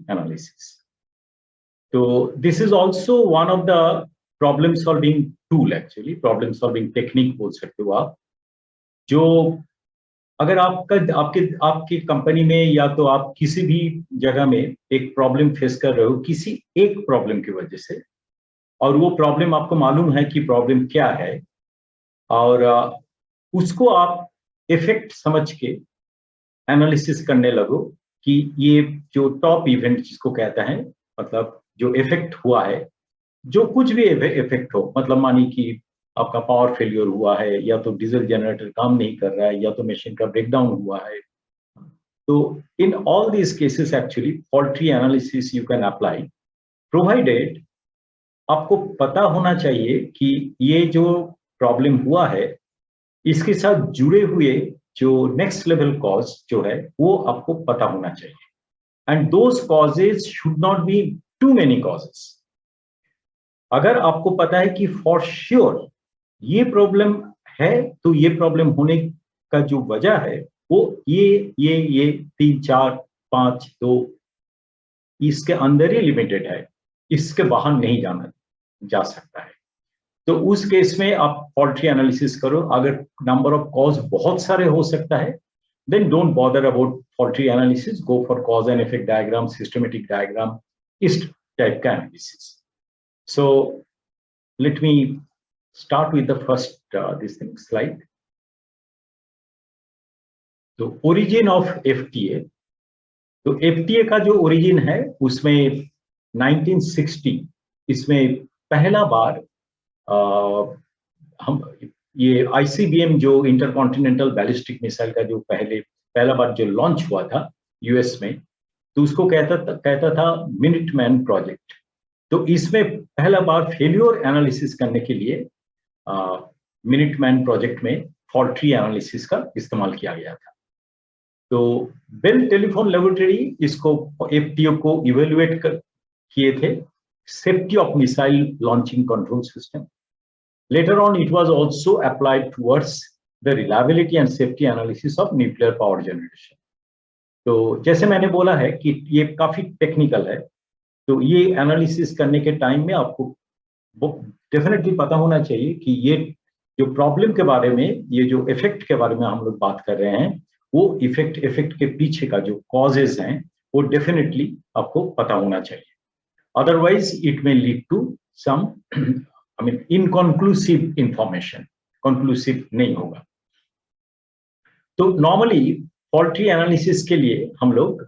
analysis. So this is also one of the problem solving tool, actually problem solving technique बोल सकते हो आप, जो अगर आपकी कंपनी में या तो आप किसी भी जगह में एक प्रॉब्लम फेस कर रहे हो किसी एक प्रॉब्लम की वजह से, और वो प्रॉब्लम आपको मालूम है कि प्रॉब्लम क्या है, और उसको आप इफेक्ट समझ के एनालिसिस करने लगो कि ये जो टॉप इवेंट जिसको कहता है, मतलब जो इफेक्ट हुआ है, जो कुछ भी इफेक्ट हो, मतलब मानी कि आपका पावर फेलियर हुआ है, या तो डीजल जनरेटर काम नहीं कर रहा है, या तो मशीन का ब्रेकडाउन हुआ है, तो in all these cases actually faulty analysis you can apply, provided आपको पता होना चाहिए कि ये जो प्रॉब्लम हुआ है इसके साथ जुड़े हुए जो नेक्स्ट लेवल कॉज जो है वो आपको पता होना चाहिए, and those causes should not be too many causes. अगर आपको पता है कि फॉर श्योर ये प्रॉब्लम है, तो ये प्रॉब्लम होने का जो वजह है वो ये 3 4 5 2 इसके अंदर ही लिमिटेड है, इसके बाहर नहीं जा सकता है। तो उस केस में आप फॉल्टी एनालिसिस करो। अगर नंबर ऑफ कॉज बहुत सारे हो सकता है, then don't bother about faulty analysis, go for cause and effect diagram, systematic diagram, इस टाइप का analysis. So let me start with the first this thing slide. तो origin of FTA, तो FTA का जो origin है उसमें 1960 इसमें पहला बार हम ये ICBM जो इंटरकॉन्टिनेंटल बैलिस्टिक मिसाइल का जो पहला बार जो लॉन्च हुआ था यूएस में, तो उसको कहता था मिनिटमैन प्रोजेक्ट। तो इसमें पहला बार फेल्योर एनालिसिस करने के लिए मिनिटमैन प्रोजेक्ट में फॉल्टी एनालिसिस का इस्तेमाल किया गया था। तो बेल टेलीफोन लेबोरेटरी इसको एफटीओ को इवेल्युएट किए थे, safety of missile launching control system. Later on it was also applied towards the reliability and safety analysis of nuclear power generation. तो जैसे मैंने बोला है कि ये काफी टेक्निकल है, तो ये एनालिसिस करने के टाइम में आपको डेफिनेटली पता होना चाहिए कि ये जो प्रॉब्लम के बारे में, ये जो इफेक्ट के बारे में हम लोग बात कर रहे हैं, वो इफेक्ट के पीछे का जो कॉजेज हैं वो डेफिनेटली आपको पता होना चाहिए, otherwise it may lead to some inconclusive information, conclusive नहीं होगा। तो नॉर्मली फॉल्टी एनालिसिस के लिए हम लोग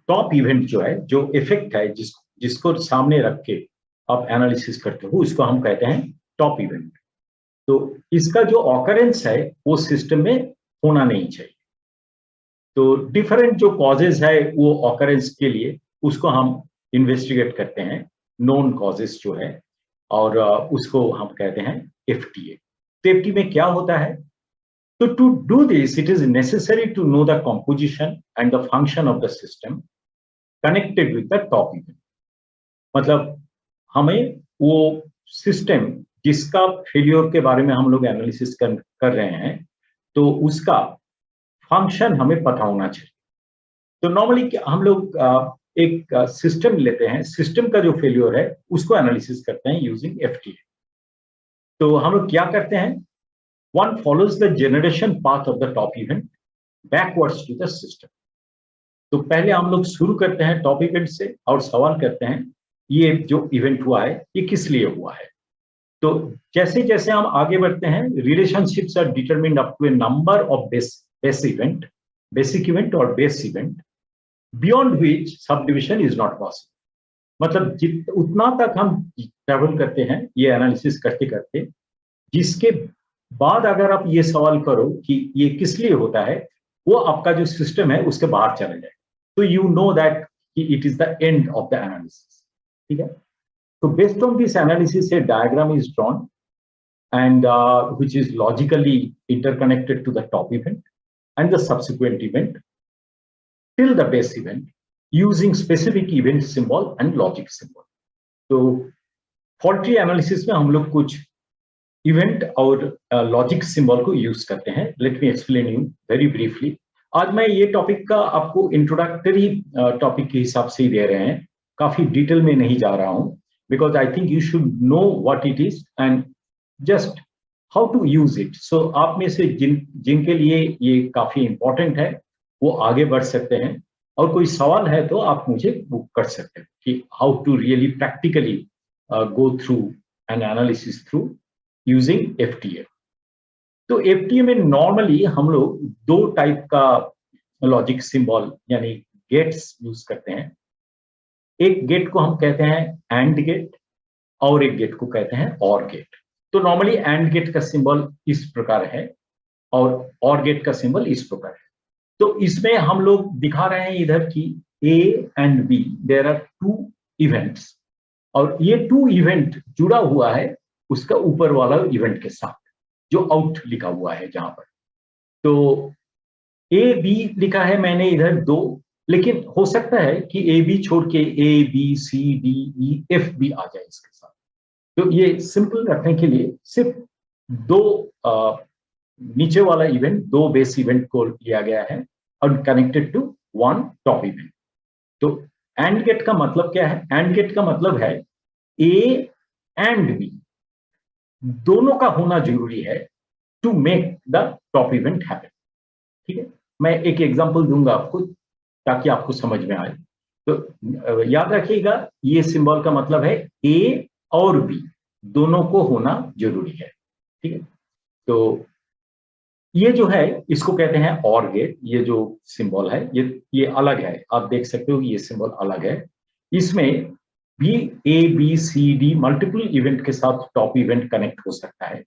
टॉप इवेंट जो है, जो इफेक्ट है जिसको सामने रख के आप एनालिसिस करते हो, उसको हम कहते हैं टॉप इवेंट। तो इसका जो ऑकरेंस है वो सिस्टम में होना नहीं चाहिए। तो डिफरेंट जो कॉजेज है वो ऑकरेंस के लिए उसको हम इन्वेस्टिगेट करते हैं, नोन कॉजेज जो है, और उसको हम कहते हैं एफटीए। तो एफटीए में क्या होता है? तो to do this it is necessary to know the composition and the function of the system connected with the top event. मतलब हमें वो सिस्टम जिसका फेलियर के बारे में हम लोग एनालिसिस कर रहे हैं, तो उसका फंक्शन हमें पता होना चाहिए। तो नॉर्मली हम लोग एक सिस्टम लेते हैं, सिस्टम का जो फेलियर है उसको एनालिसिस करते हैं यूजिंग एफटीए। तो हम लोग क्या करते हैं? One follows the generation path of the top event backwards to the system. तो पहले हम लोग शुरू करते हैं टॉप इवेंट से और सवाल करते हैं ये जो इवेंट हुआ है ये किस लिए हुआ है। तो जैसे जैसे हम आगे बढ़ते हैं, relationships are determined up to a number of basic event और base event, beyond which sub division is not possible. मतलब उतना तक हम ट्रेवल करते हैं ये एनालिसिस करते करते, जिसके बाद अगर आप ये सवाल करो कि ये किस लिए होता है, वो आपका जो सिस्टम है उसके बाहर चले जाए, तो you know that it is the end of the analysis. ठीक है? तो based on this analysis a diagram is drawn and which is logically interconnected to the top event and the subsequent event till the base event using specific event symbol and logic symbol. तो faulty analysis में हम लोग कुछ event और logic symbol को use करते हैं. Let me explain you very briefly. आज मैं ये टॉपिक का आपको इंट्रोडक्टरी टॉपिक के हिसाब से ही दे रहे हैं, काफी डिटेल में नहीं जा रहा हूं, because I think you should know what it is and just how to use it. So आप में से जिनके लिए ये काफी इंपॉर्टेंट है वो आगे बढ़ सकते हैं, और कोई सवाल है तो आप मुझे बुक कर सकते हैं कि how to really practically go through an analysis through using FTA. तो एफटीए में नॉर्मली हम लोग दो टाइप का लॉजिक सिंबल यानी गेट्स यूज करते हैं। एक गेट को हम कहते हैं एंड गेट और एक गेट को कहते हैं और गेट। तो नॉर्मली एंड गेट का सिंबल इस प्रकार है और गेट का सिंबल इस प्रकार है। तो इसमें हम लोग दिखा रहे हैं इधर की A and B there are two events, और ये टू इवेंट जुड़ा हुआ है उसका ऊपर वाला इवेंट के साथ जो आउट लिखा हुआ है जहां पर। तो ए बी लिखा है मैंने इधर दो, लेकिन हो सकता है कि ए बी छोड़ के A B C D E F भी आ जाए इसके साथ। तो ये सिंपल रखने के लिए सिर्फ दो नीचे वाला इवेंट, दो बेस इवेंट को लिया गया है और connected to one top event. तो एंड गेट का मतलब क्या है? एंड गेट का मतलब है ए एंड बी दोनों का होना जरूरी है to make the top event happen. ठीक है, मैं एक एग्जांपल दूंगा आपको ताकि आपको समझ में आए। तो याद रखिएगा ये सिंबल का मतलब है ए और बी दोनों को होना जरूरी है। ठीक है, तो ये जो है इसको कहते हैं और गेट। ये जो सिंबल है ये अलग है, आप देख सकते हो ये सिंबल अलग है। इसमें भी A B C D multiple event के साथ टॉप इवेंट कनेक्ट हो सकता है।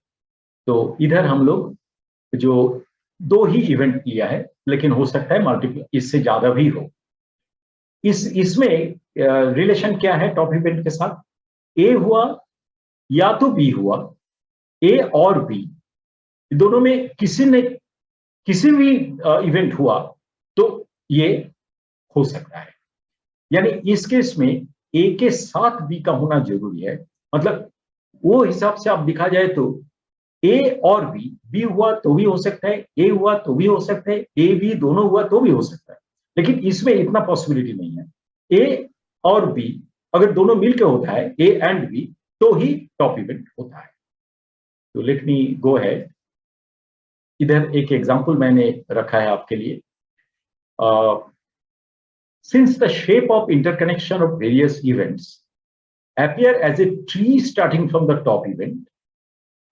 तो इधर हम लोग जो दो ही इवेंट लिया है, लेकिन हो सकता है मल्टीपल, इससे ज्यादा भी हो। इसमें रिलेशन क्या है टॉप इवेंट के साथ? ए हुआ या तो बी हुआ, ए और बी दोनों में किसी भी इवेंट हुआ तो ये हो सकता है। यानी इस केस में ए के साथ बी का होना जरूरी है। मतलब वो हिसाब से आप दिखा जाए तो ए और बी हुआ तो भी हो सकता है, ए हुआ तो भी हो सकता है, ए बी दोनों हुआ तो भी हो सकता है। लेकिन इसमें इतना पॉसिबिलिटी नहीं है। ए और बी अगर दोनों मिलकर होता है, ए एंड बी, तो ही टॉप इवेंट होता है। तो लेट मी गो अहेड। इधर एक एग्जांपल मैंने रखा है आपके लिए। Since the shape of interconnection of various events appear as a tree starting from the top event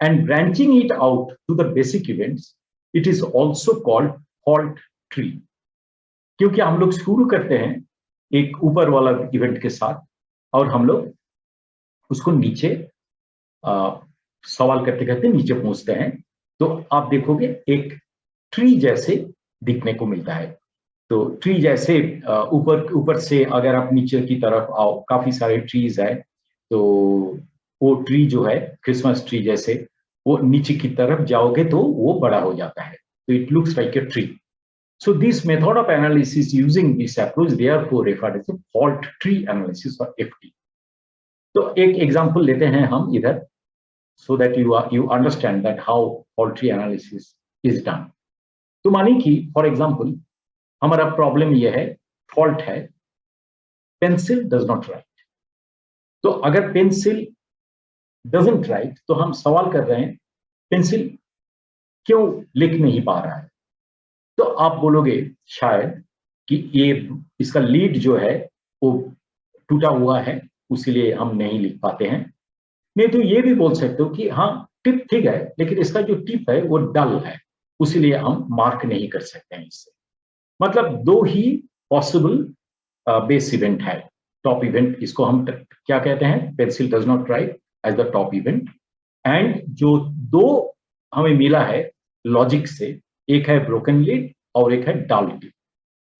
and branching it out to the basic events, it is also called fault tree. क्योंकि हम लोग शुरू करते हैं एक ऊपर वाला event के साथ और हम लोग उसको नीचे सवाल करते करते नीचे पहुंचते हैं, तो आप देखोगे एक ट्री जैसे दिखने को मिलता है। तो ट्री जैसे ऊपर से अगर आप नीचे की तरफ आओ, काफी सारे ट्रीज है, तो वो ट्री जो है क्रिसमस ट्री जैसे, वो नीचे की तरफ जाओगे तो वो बड़ा हो जाता है। तो it looks like a tree. So this method of analysis using this approach therefore referred as fault tree analysis और एफटी। तो एक एग्जांपल लेते हैं हम इधर, so that you understand that how fault tree analysis is done. तो मानिए कि फॉर एग्जांपल हमारा प्रॉब्लम यह है, फॉल्ट है पेंसिल डज नॉट राइट। तो अगर पेंसिल डजंट राइट तो हम सवाल कर रहे हैं पेंसिल क्यों लिख नहीं पा रहा है। तो आप बोलोगे शायद कि ये इसका लीड जो है वो टूटा हुआ है, इसीलिए हम नहीं लिख पाते हैं। नहीं तो ये भी बोल सकते हो कि हाँ टिप ठीक है, लेकिन इसका जो टिप है वो डल है, उसीलिए हम मार्क नहीं कर सकते हैं इससे। मतलब दो ही पॉसिबल बेस इवेंट है। टॉप इवेंट इसको हम क्या कहते हैं? Pencil does not write as the top event. And जो दो हमें मिला है लॉजिक से, एक है ब्रोकन लीड और एक है डल टिप।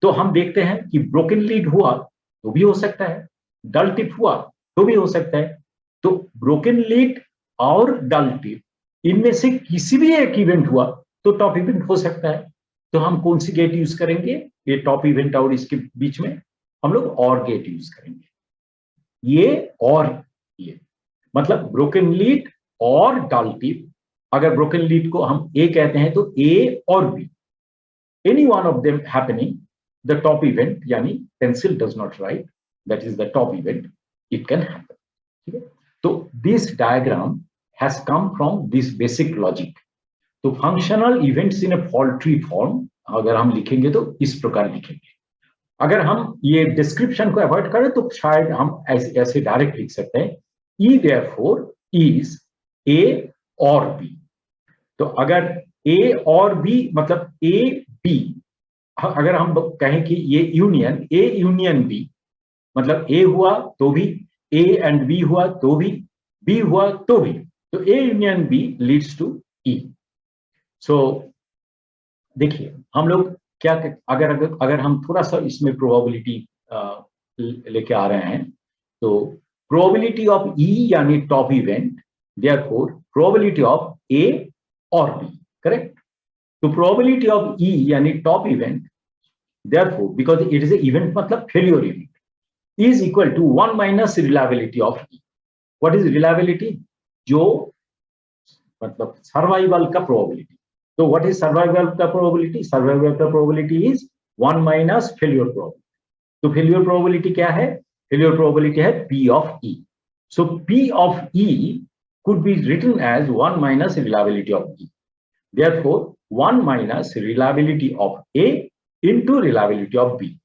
तो हम देखते हैं कि ब्रोकन लीड हुआ तो भी हो सकता है, डल टिप हुआ तो भी हो सकता है। तो ब्रोकन लीड और डल टिप इनमें से किसी भी एक इवेंट हुआ तो टॉप इवेंट हो सकता है। तो हम कौन सी गेट यूज करेंगे? ये टॉप इवेंट और इसके बीच में हम लोग और गेट यूज करेंगे। ये और ये मतलब ब्रोकन लीड और डल टिप। अगर ब्रोकन लीड को हम ए कहते हैं तो ए और B, any one of them happening, the top event, yani pencil does not write, that is the top event, it can happen. Okay? So this diagram has come from this basic logic. तो functional events in a fault tree form अगर हम लिखेंगे तो इस प्रकार लिखेंगे. अगर हम ये डिस्क्रिप्शन को अवॉइड करें तो शायद हम ऐसे डायरेक्ट लिख सकते हैं, E therefore is A or B. तो अगर A और B मतलब A B, अगर हम कहें कि ये यूनियन A यूनियन B, मतलब A हुआ तो भी, A एंड B हुआ तो भी, B हुआ तो भी, तो A union B leads to E. So देखिए हम लोग क्या, अगर हम थोड़ा सा इसमें प्रोबेबिलिटी लेके आ रहे हैं, तो प्रोबेबिलिटी ऑफ E यानी top event, therefore probability of A और B, करेक्ट. तो प्रोबेबिलिटी ऑफ E यानी top event, therefore because it is a event मतलब failure event, is equal to 1 minus reliability of E. What is reliability? जो मतलब survival का probability. तो what is survival का probability? Survival का probability is 1 minus failure probability. तो failure probability क्या है? फेल्योर प्रोबेबिलिटी है P of E. So P of E could be written as 1 minus reliability of E. Therefore, 1 minus reliability of A into reliability of B.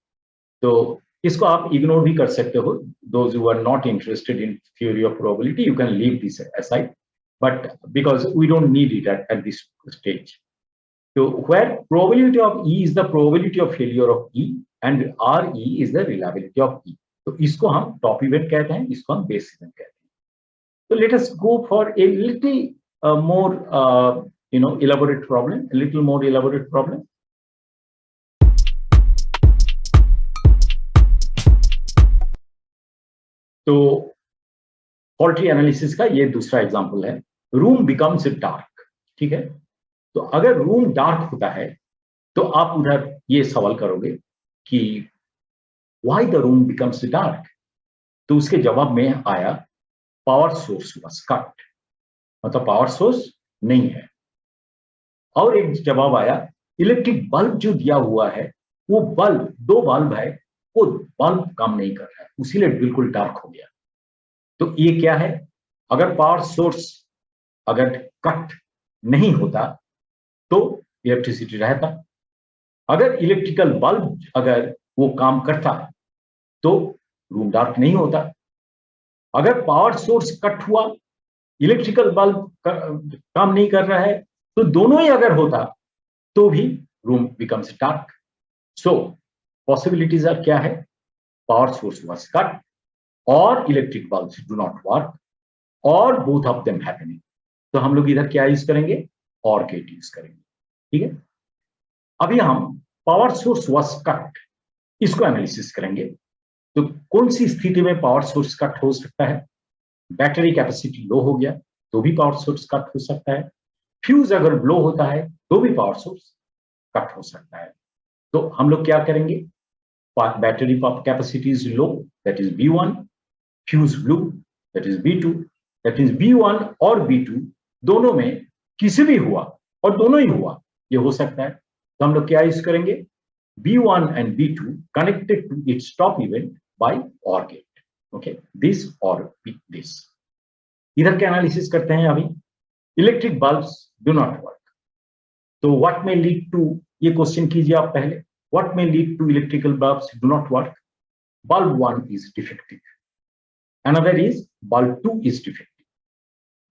तो इसको आप ignore भी कर सकते हो. Those who are not interested in theory of probability, you can leave this aside. But because we don't need it at this stage. So where probability of E is the probability of failure of E and RE is the reliability of E. तो इसको हम top event कहते हैं, इसको हम base event कहते हैं. So let us go for a little more elaborate problem, a little more elaborate problem. तो fault tree analysis का ये दूसरा एग्जांपल है. Room becomes dark. ठीक है, तो अगर रूम डार्क होता है तो आप उधर ये सवाल करोगे कि why the room becomes dark. तो उसके जवाब में आया पावर सोर्स वाज कट, मतलब पावर सोर्स नहीं है. और एक जवाब आया इलेक्ट्रिक बल्ब जो दिया हुआ है वो बल्ब, 2 बल्ब है, वो बल्ब काम नहीं कर रहा है, इसीलिए बिल्कुल डार्क हो गया. तो ये क्या है? अगर पावर सोर्स अगर कट नहीं होता तो इलेक्ट्रिसिटी रहता. अगर इलेक्ट्रिकल बल्ब अगर वो काम करता तो रूम डार्क नहीं होता. अगर पावर सोर्स कट हुआ, इलेक्ट्रिकल बल्ब काम नहीं कर रहा है, तो दोनों ही अगर होता तो भी room becomes dark. So possibilities are क्या है? पावर सोर्स वाज कट और electric bulbs do not work और बोथ ऑफ देम हैपनिंग. तो हम लोग इधर क्या यूज करेंगे? और गेट यूज करेंगे. ठीक है, अभी हम पावर सोर्स वाज कट इसको एनालिसिस करेंगे. तो कौन सी स्थिति में पावर सोर्स कट हो सकता है? बैटरी कैपेसिटी लो हो गया तो भी पावर सोर्स कट हो सकता है. फ्यूज अगर ब्लो होता है तो भी पावर सोर्स कट हो सकता है. तो हम लोग क्या करेंगे? Battery capacity is low, that is B1, fuse blue, that is B2, that is B1 और B2 दोनों में किसी भी हुआ और दोनों ही हुआ, ये हो सकता है. तो हम लोग क्या यूज करेंगे? B1 and B2 connected to its top event by OR gate. Okay, this or this. इधर क्या एनालिसिस करते हैं अभी? Electric bulbs do not work. तो व्हाट में लीड टू, ये क्वेश्चन कीजिए आप पहले. What may lead to electrical bulbs do not work? Bulb 1 is defective. Another is bulb 2 is defective.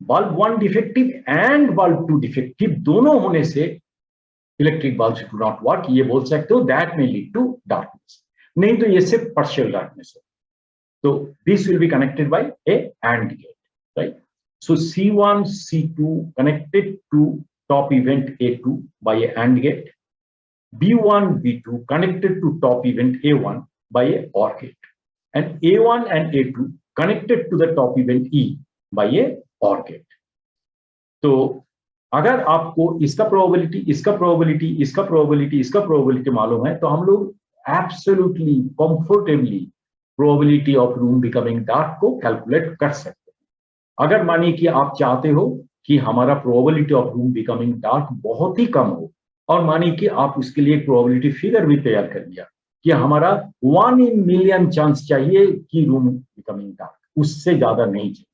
Bulb 1 defective and bulb 2 defective दोनों होने से electric bulbs do not work. ये बोल सकते हो दैट में लीड टू डार्कनेस. नहीं तो ये सिर्फ पार्शियल डार्कनेस हो. तो this will be connected by a and gate, right? So C1 C2 connected to top event A2 by a and gate. B1 B2 connected to top event A1 by a OR gate, and A1 and A2 connected to the top event E by a OR gate. तो अगर आपको इसका probability, इसका probability, इसका probability, इसका probability मालूम है तो हम लोग absolutely comfortably probability of room becoming dark को कैलकुलेट कर सकते हैं. अगर मानिए कि आप चाहते हो कि हमारा probability of room becoming dark बहुत ही कम हो और मानिए कि आप उसके लिए प्रोबेबिलिटी फिगर भी तैयार कर दिया कि हमारा 1 in million चांस चाहिए कि रूम बिकमिंग डार्क, उससे ज्यादा नहीं चाहिए।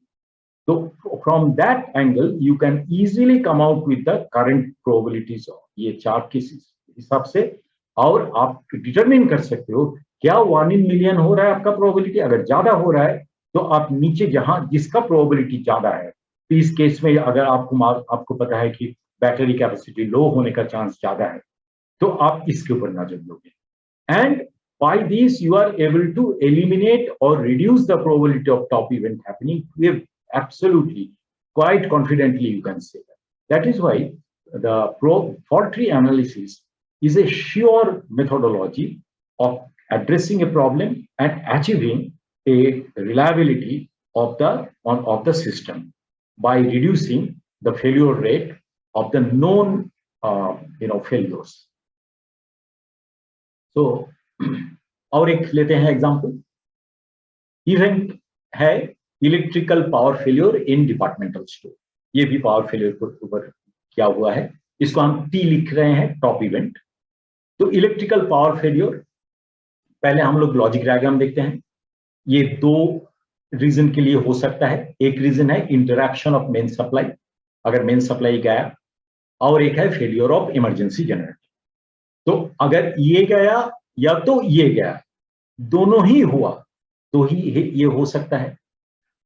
तो from that angle you can easily come out with the current probabilities ये चार्ट के हिसाब से, और आप डिटरमिन कर सकते हो क्या 1 in million हो रहा है आपका प्रोबेबिलिटी। अगर ज्यादा हो रहा है तो आप नीचे जहां जिसका प्रोबेबिलिटी ज्यादा है, तो इस केस में अगर आपको पता है कि बैटरी कैपेसिटी लो होने का चांस ज्यादा है, तो आप इसके ऊपर नजर दोगे। And by this, you are able to eliminate or reduce the probability of top event happening. Absolutely, quite confidently, you can say that. That is why the fault tree analysis is a sure methodology of addressing a problem and achieving a reliability of the system by reducing the failure rate of the known failures. तो और एक लेते हैं example. Event है electrical power failure in departmental store. ये भी power failure के ऊपर क्या हुआ है, इसको हम टी लिख रहे हैं, टॉप इवेंट। तो इलेक्ट्रिकल पावर फेलियर, पहले हम लोग लॉजिक डायग्राम देखते हैं। ये दो रीजन के लिए हो सकता है। एक रीजन है इंटरैक्शन ऑफ मेन सप्लाई, अगर मेन सप्लाई गया, और एक है फेलियर ऑफ इमरजेंसी जनरेटर। तो अगर ये गया या तो ये गया, दोनों ही हुआ तो ही ये हो सकता है।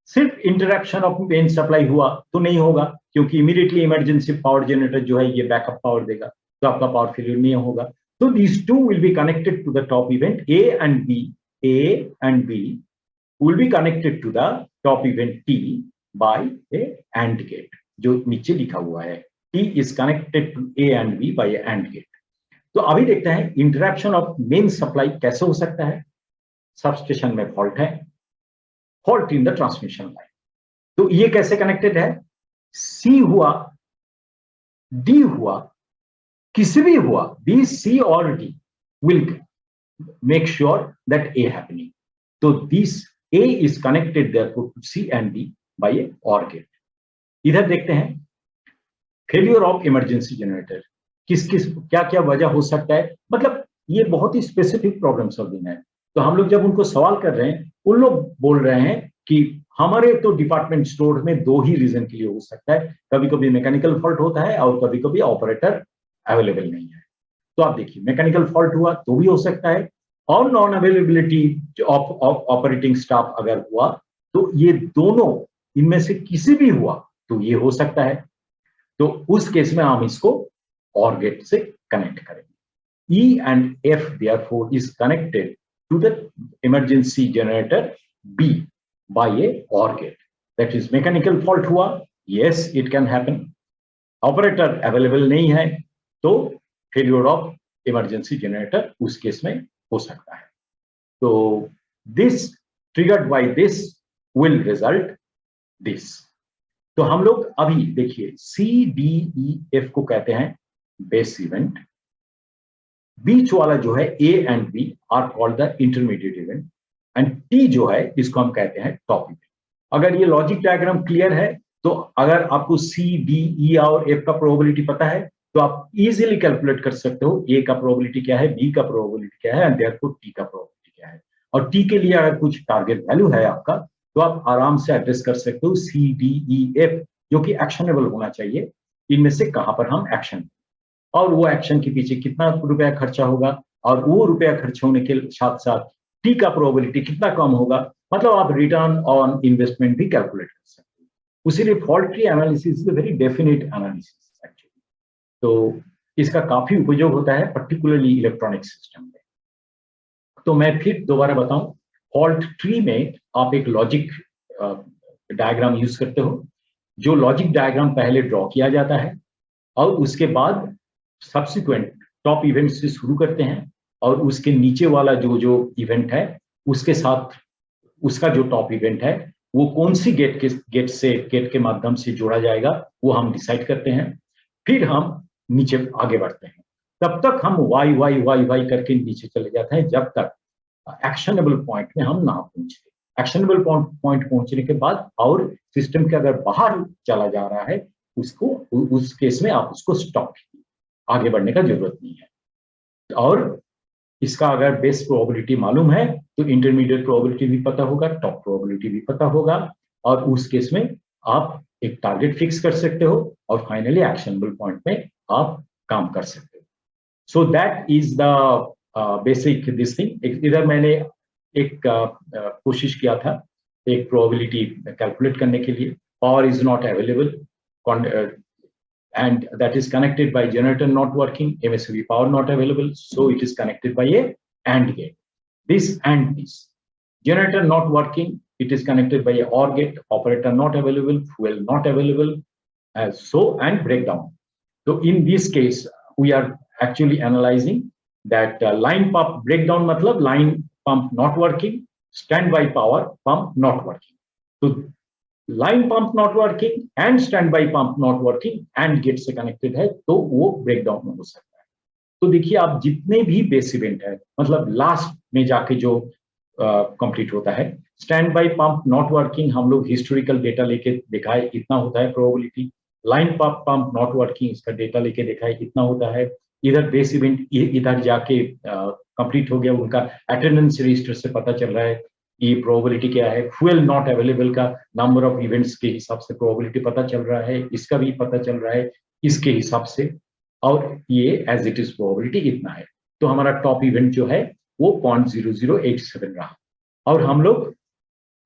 सिर्फ इंटरैक्शन ऑफ मेन सप्लाई हुआ तो नहीं होगा, क्योंकि इमीडिएटली इमरजेंसी पावर जनरेटर जो है ये बैकअप पावर देगा, तो आपका पावर फेलियर नहीं होगा। तो these two will be connected to the top event A and B will be connected to the top event T by a and gate, जो नीचे लिखा हुआ है, T is connected to A and B by and gate. तो अभी देखते हैं interaction of main supply कैसे हो सकता है। सबस्टेशन में फॉल्ट है, fault in the transmission line, तो ये कैसे कनेक्टेड है, सी हुआ, डी हुआ, किसी भी हुआ, बी सी और D will make sure that A happening. तो this A is connected therefore to C and D by A or gate. इधर देखते हैं फेलियर ऑफ इमरजेंसी जनरेटर, किस क्या क्या वजह हो सकता है। मतलब ये बहुत ही स्पेसिफिक प्रॉब्लम सॉल्विंग है। तो हम लोग जब उनको सवाल कर रहे हैं, उन लोग बोल रहे हैं कि हमारे तो डिपार्टमेंट स्टोर में दो ही रीजन के लिए हो सकता है, कभी कभी मैकेनिकल फॉल्ट होता है और कभी कभी ऑपरेटर अवेलेबल नहीं है। तो आप देखिए मैकेनिकल फॉल्ट हुआ तो भी हो सकता है, और non availability of operating staff अगर हुआ, तो ये दोनों इनमें से किसी भी हुआ तो ये हो सकता है। तो उस केस में हम इसको और गेट से कनेक्ट करेंगे। E and F therefore is connected to the emergency generator B by a OR gate. That is mechanical fault हुआ, yes it can happen. Operator available नहीं है तो failure of emergency generator उस case में हो सकता है। तो this triggered by this will result this. तो हम लोग अभी देखिए CDEF को कहते हैं बेस इवेंट, बीच वाला जो है A and B are called the intermediate event, and T जो है इसको हम कहते हैं टॉप इवेंट। अगर ये लॉजिक डायग्राम क्लियर है, तो अगर आपको सी डी ई और एफ का प्रोबेबिलिटी पता है, तो आप इजीली कैलकुलेट कर सकते हो ए का प्रोबेबिलिटी क्या है, बी का प्रोबेबिलिटी क्या है, एंड देयरफॉर टी का प्रोबेबिलिटी क्या है। और टी के लिए अगर कुछ टारगेट वैल्यू है आपका, तो आप आराम से एड्रेस कर सकते हो सी डी ई एफ, जो कि एक्शनेबल होना चाहिए, इनमें से कहां पर हम एक्शन, और वो एक्शन के पीछे कितना रुपया खर्चा होगा, और वो रुपया खर्च होने के साथ साथ टी का प्रोबेबिलिटी कितना कम होगा, मतलब आप रिटर्न ऑन इन्वेस्टमेंट भी कैलकुलेट कर सकते हो। उसीलिए fault tree analysis is a very definite analysis actually. तो इसका काफी उपयोग होता है पर्टिकुलरली इलेक्ट्रॉनिक सिस्टम में। तो मैं फिर दोबारा बताऊं, फॉल्ट ट्री में आप एक लॉजिक डायग्राम यूज करते हो, जो लॉजिक डायग्राम पहले ड्रॉ किया जाता है, और उसके बाद सब्सिक्वेंट टॉप इवेंट से शुरू करते हैं, और उसके नीचे वाला जो इवेंट है उसके साथ उसका जो टॉप इवेंट है वो कौन सी गेट के माध्यम से जोड़ा जाएगा वो हम डिसाइड करते हैं। फिर हम नीचे आगे बढ़ते हैं, तब तक हम वाई वाई वाई वाई करके नीचे चले जाते हैं, जब तक एक्शनेबल पॉइंट में हम ना पहुंचे। एक्शनेबल पॉइंट पहुंचने के बाद और सिस्टम के अगर बाहर चला जा रहा है, उसको उस केस में आप उसको स्टॉप कीजिए। आगे बढ़ने का जरूरत नहीं है। और इसका अगर बेस प्रोबेबिलिटी मालूम है तो इंटरमीडिएट प्रोबेबिलिटी भी पता होगा, टॉप प्रोबेबिलिटी भी पता होगा, और उस केस में आप एक टारगेट फिक्स कर सकते हो और फाइनली एक्शनेबल पॉइंट में आप काम कर सकते हो। सो that is the basic this thing. इधर मैंने एक कोशिश किया था एक प्रोबेबिलिटी कैलकुलेट करने के लिए, power is not available and that is connected by generator not working, MSB power not available, so it is connected by a AND gate. This and this. Generator not working, it is connected by a OR gate, operator not available, fuel not available, so and breakdown. So in this case, we are actually analyzing that line pump breakdown matlab line pump not working, standby power pump not working. So line pump not working and standby pump not working and gate से connected है तो वो breakdown में हो सकता है। तो देखिए आप जितने भी बेस इवेंट है मतलब लास्ट में जाके जो कंप्लीट होता है, stand by pump not working हम लोग हिस्टोरिकल डेटा लेके दिखाए इतना होता है probability, line pump not working इसका डेटा लेके दिखाए इतना होता है, इधर बेस इवेंट इधर जाके कंप्लीट हो गया, उनका अटेंडेंस रजिस्टर से पता चल रहा है ये प्रोबेबिलिटी क्या है, फ्यूल नॉट अवेलेबल का नंबर ऑफ इवेंट्स के हिसाब से प्रोबेबिलिटी पता चल रहा है, इसका भी पता चल रहा है इसके हिसाब से, और ये एज इट इज प्रोबेबिलिटी इतना है। तो हमारा टॉप इवेंट जो है वो 0.0087 रहा और हम लोग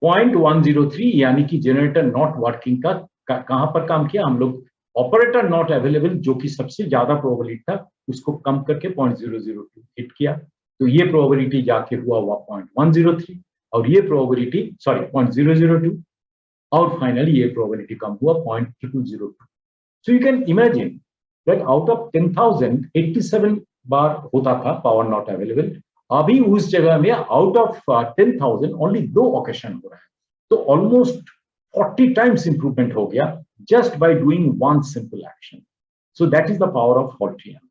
0.103 यानी कि जनरेटर नॉट वर्किंग का कहां पर काम किया, हम लोग ऑपरेटर नॉट अवेलेबल जो कि सबसे ज्यादा प्रोबेबिलिटी था उसको कम करके 0.002 हिट किया, तो ये प्रोबेबिलिटी जाके हुआ 0.103 और ये प्रोबेबिलिटी 0.002 और फाइनली ये प्रोबेबिलिटी कम हुआ 0.202। So you can imagine that out of 10,000 87 बार होता था पावर नॉट अवेलेबल, अभी उस जगह में आउट ऑफ 10,000 ओनली 2 ओकेशन हो रहा है, तो ऑलमोस्ट 40 टाइम्स इंप्रूवमेंट हो गया just by doing one simple action. So that is the power of fault triangle.